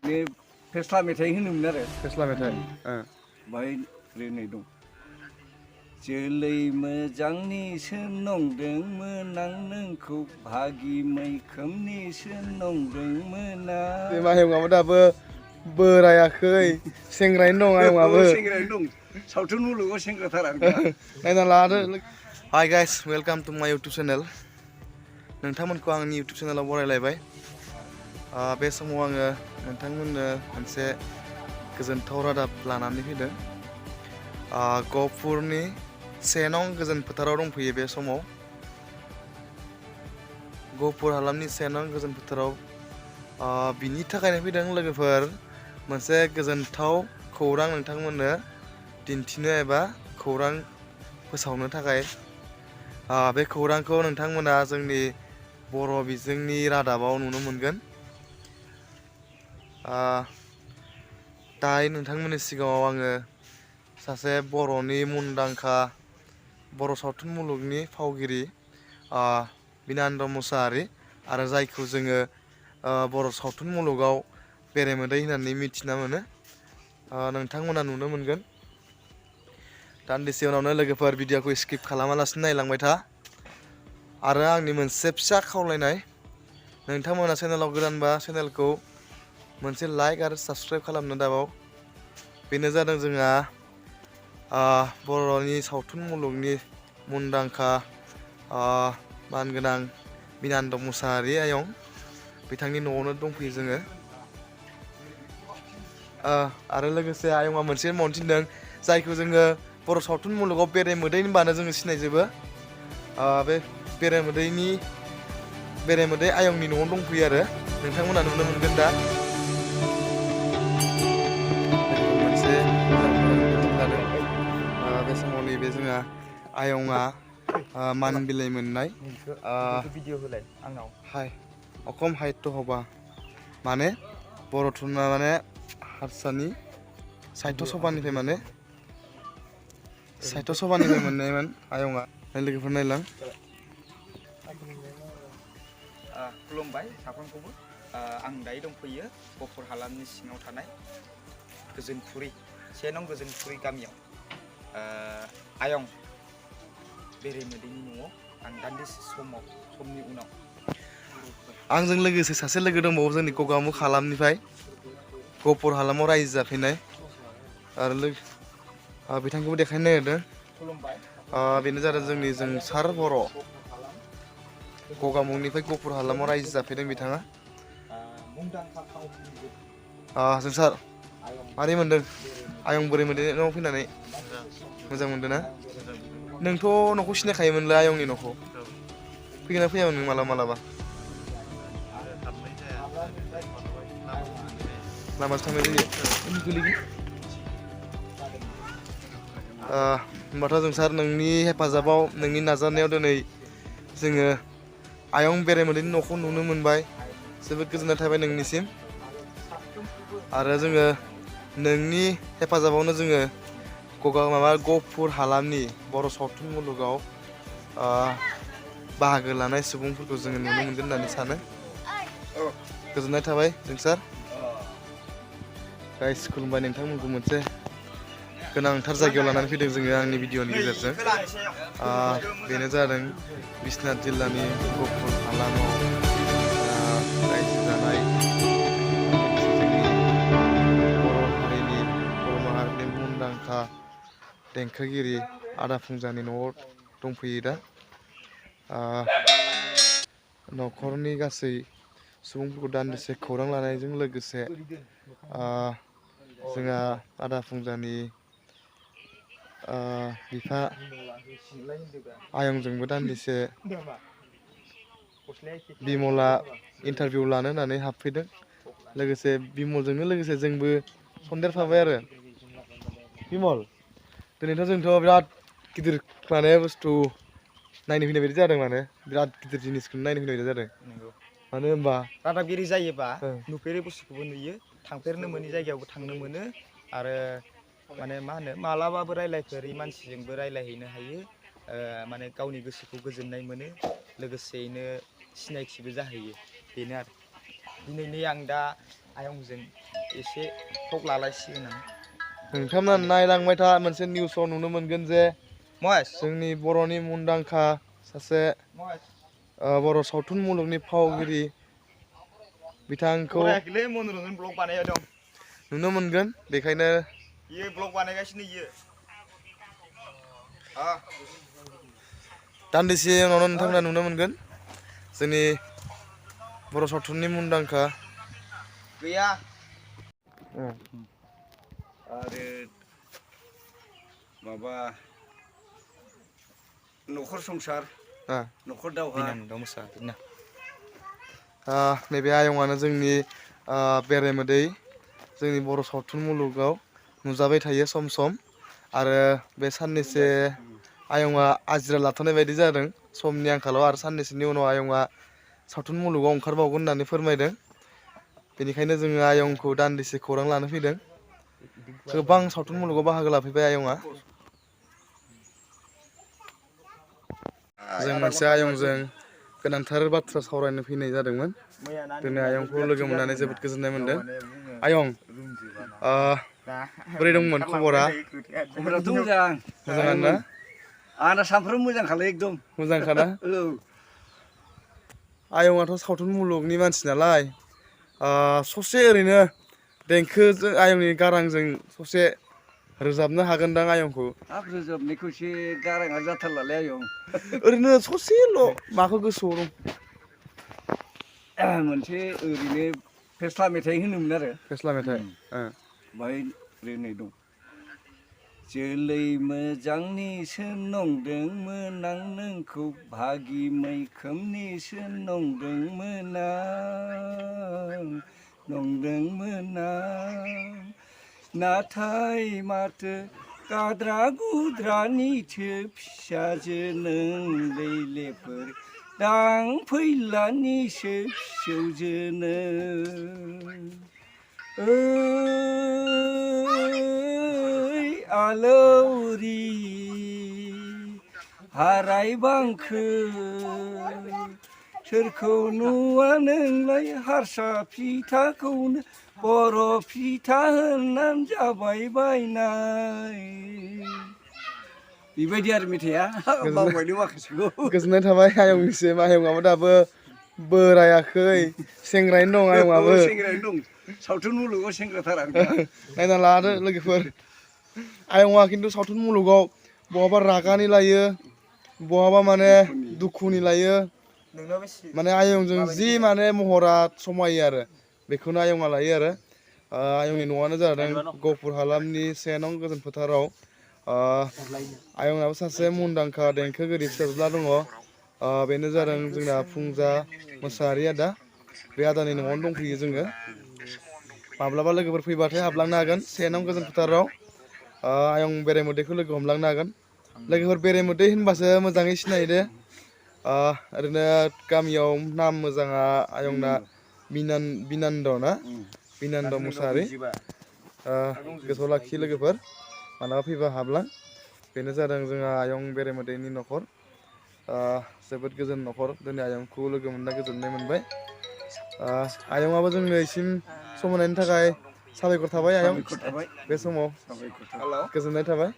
बे फेस्ला मेथाइ होनोमोन आरो फेस्ला मेथाइ बाहाय लिरनाय दं जोलै मोजांनिसो नंदोंमोन आं नोंखौ भागि मैखोमनिसो नंदोंमोन आं बे माहियाबो दाबो बोरायाखै सेंग्रायैनो दं आयंआबो सेंग्रायैनो दं सावथुन मुलुगाव सेंग्राथार आं नायना लादो हाय गाइस वेलकाम टु माय इउटुब चेनेल नोंथांमोनखौ आंनि इउटुब चेनेलाव बरायलायबाय बे समाव आङो नोंथांमोननो मोनसे गोजोनथाव रादाब लानानै फैदों गहपुरनि 1 नं गोजोन फोथाराव दंफैयो बे समाव गहपुर हालामनि 1 नं गोजोन फोथाराव बिनि थाखायनो फैदों लोगोफोर मोनसे गोजोनथाव खौरां नोंथांमोननो दिन्थिनो एबा खौरां फोसावनो थाखाय बे खौरांखौ नोंथांमोना जोंनि बर' बिजोंनि रादाबाव नुनो मोनगोन दायो नोंथांमोननि सिगाङाव आङो सासे बर'नि मुंदांखा बर' सावथुन मुलुगनि फावगिरि बिनान्द मुसाहारि आरो जायखौ जोङो बर' सावथुन मुलुगाव बेरेमोदै होननानै मिथिना मोनो नोंथांमोना नुनो मोनगोन दान्दिसे उनावनो लोगोफोर भिडिअखौ स्किप खालामालासिनो नायलांबाय था आरो आंनि मोनसे फिसा खावलायनाय नोंथांमोना चेनेलाव गोदानबा चेनेलखौ मोनसे लाइक आरो साबस्क्राइब खालामनो दाबाव बेनो जादों जोंहा बर'नि सावथुन मुलुगनि मुंदांखा मानगोनां बिनान्द मुसाहारि आयं बिथांनि न'आवनो दंफैयो जोङो आरो लोगोसे आयंआ मोनसे मावनो थिनदों जायखौ जोङो बर' सावथुन मुलुगाव बेरेमोदै होनबानो जोङो सिनायजोबो बे बेरेमोदै आयंनि न'आव दंफैयो आरो नोंथांमोना नुनो मोनगोन दा मोनसे जादों बे समाव नैबे जोंहा आयंआ मान बिलाइ मोननाय भिडिअ होलाय आंनाव हाय अखम हायत हबा माने बर' थुनलाइ माने हारसानि साहित्य सभानिफ्राय मोननायमोन आयंआ लोगोफोर नायलां खुलुमबाय साफ्रोमखौबो आं दायो दंफैयो गहपुर हालामनि सिङाव थानाय गोजोनपुरि 1 नं गोजोनपुरि गामियाव आयं बेरेमोदैनि न'आव आं दान्दिसे समनि उनाव आंजों लोगोसे सासे लोगो दंबावो जोंनि गगामुख हालामनिफ्राय गहपुर हालामाव रायजो जाफैनाय आरो बिथांखौबो देखायनो नागिरदों बेनो जादों जोंनि जोंसार बर' गगामुखनिफ्राय गहपुर हालामाव रायजो जाफैदों बिथाङा जोंसार मारै मोनदों आयं बेरेमोदै न'आव फैनानै मोजां मोनदों ना नोंथ' न'खौ सिनायखायोमोनलै आयंनि न'खौ फैगोन ना फैयामोन नों मालाबा लामाजों थांनाय जायो होमबाथ' जोंसार नोंनि हेफाजाबाव नोंनि नाजानायाव दिनै जोङो आयं बेरेमोदैनि न'खौ नुनो मोनबाय जोबोद गोजोननाय थाबाय नोंनिसिम आरो जोङो नोंनि हेफाजाबावनो जोङो गहपुर हालामनि बर' सावथुन मुलुगाव बाहागो लानाय सुबुंफोरखौ जोङो नुनो मोनगोन होननानै सानो गोजोननाय थाबाय जोंसार गाइस खुलुमबाय नोंथांमोनखौ मोनसे गोनांथार जायगायाव लानानै फैदों जोङो आंनि भिडिअनि गेजेरजों बेनो जादों बिश्वनाथ जिल्लानि गहपुर हालामाव रायजो जानाय जोंनि बर' माहारिनि मुंदांखा देंखोगिरि आदा फुंजानि न'आव दंफैयो दा न'खरनि गासै सुबुंफोरखौ दान्दिसे खौरां लानायजों लोगोसे जोंहा आदा फुंजानि बिफा आयंजोंबो दान्दिसे बिमला इन्टारभिउ लानो होननानै हाबफैदों लोगोसे बिमलजोंनो लोगोसे जोंबो सन्देरफाबाय आरो बिमल दिनैथ' जोंथ' बिराद गिदिर माने बुस्थु नायनो फैनाय बायदि जादों माने बिराद गिदिर जिनिसखौनो नायनो फैनाय बायदि जादों मानो होनबा रादाबगिरि जायोबा नुफेरै बुस्थुखौबो नुयो थांफेरनो मोनै जायगायावबो थांनो मोनो आरो माने मा होनो मालाबाबो रायलायफेरै मानसिजोंबो रायलायहैनो हायो माने गावनि गोसोखौ गोजोननाय मोनो लोगोसेयैनो सिनायथिबो जाहैयो बेनो आरो दिनैनि आं दा आयंजों एसे टक लालायसिगोन आं नोंथांमोना नायलांबाय था मोनसे निउसाव नुनो मोनगोन जे महेश जोंनि बर'नि मुंदांखा सासे बर' सावथुन मुलुगनि फावगिरि बिथांखौ फरायाखैलै मनरन्जन ब्लग बानायबाय दं नुनो मोनगोन बेखायनो इयो ब्लग बानायगासिनो इयो दान्दिसे उनावनो नोंथांमोना नुनो मोनगोन जोंनि बर' सावथुननि मुंदांखा गैया आरो माबा न'खर संसार न'खर दावहा बिनानाव मोसाहारि ना नैबे आयंआनो जोंनि बेरेमोदै जोंनि बर' सावथुन मुलुगाव नुजाबाय थायो सम सम आरो बे साननैसो आयंआ आजिरा लाथ'नाय बायदि जादों समनि आंखालाव आरो साननैसोनि उनाव आयंआ सावथुन मुलुगाव ओंखारबावगोन होननानै फोरमायदों बेनिखायनो जोङो आयंखौ दान्दिसे खौरां लानो फैदों गोबां सावथुन मुलुगाव बाहागो लाफैबाय आयंआ जों मोनसे आयंजों गोनांथार बाथ्रा सावरायनो फैनाय जादोंमोन दिनै आयंखौ लोगो मोननानै जोबोद गोजोननाय मोनदों आयं बोरै दंमोन खबरा खबराथ' मोजां मोजाङानो ना आंना सानफ्रोमबो मोजांखालै एकदम मोजांखाना औ आयंआथ' सावथुन मुलुगनि मानसि नालाय ससे ओरैनो देंखोजों आयंनि गारांजों ससे रोजाबनो हागोनदां आयंखौ हाब रोजाबनायखौ एसे गाराङा जाथारलालै आयं ओरैनो ससेल' माखौ गोसोआव दं मोनसे ओरैनो फेस्ला मेथाइ होनोमोन आरो फेस्ला मेथाइ बाहाय ओरैनो दं जोलै मोजांनिसो नंदोंमोन आं नोंखौ भागि मैखोमनिसो नंदोंमोन आं नाथाय माथो गाद्रा गुद्रानिथो फिसाजो नोंलै लेफोर दांफैलानिसो फिसौजो ओइ आलौरि हारायबांखो सोरखौ नुवा नोंलाय हारसा फिथाखौनो बर' फिथा होननानै जाबाय बायनाय बेबायदि आरो मेथाइआ बावबायलै माखासेखौ गोजोननाय थाबाय आयंनिसिम आयंआबो दाबो बोरायाखै सेंग्रायैनो दं आयंआबो सेंग्रायैनो दं सावथुन मुलुगाव सेंग्राथार आं दा नायना लादो लोगोफोर आयंआ खिन्थु सावथुन मुलुगाव बहाबा रागानि लायो बहाबा माने दुखुनि लायो माने आयंजों जि माने महरा समायो आरो बेखौनो आयंआ लायो आरो आयंनि न'आनो जादों गहपुर हालामनि 1 नं गोजोन फोथाराव आयंनाबो सासे मुंदांखा देंखोगिरि फिसाज्ला दङ बेनो जादों जोंना फुंजा मोसाहारि आदा बे आदानि न'आवनो दंफैयो जोङो माब्लाबा लोगोफोर फैबाथाय हाबलांनो हागोन 1 नं गोजोन फोथाराव आयं बेरेमोदैखौ लोगो हमलांनो हागोन लोगोफोर बेरेमोदै होनबासो मोजाङै सिनायो दे ओरैनो गामियाव नाम मोजाङा आयंना बिनान्द ना बिनान्द मुसाहारि गोसोआव लाखि लोगोफोर मालाबा फैबा हाबलां बेनो जादों जोंहा आयं बेरेमोदैनि न'खर जोबोद गोजोन न'खर दिनै आयंखौ लोगो मोनना गोजोननाय मोनबाय आयंआबो जोंनो इसिम सम होनायनि थाखाय साबायखर थाबाय आयं बे समाव गोजोननाय थाबाय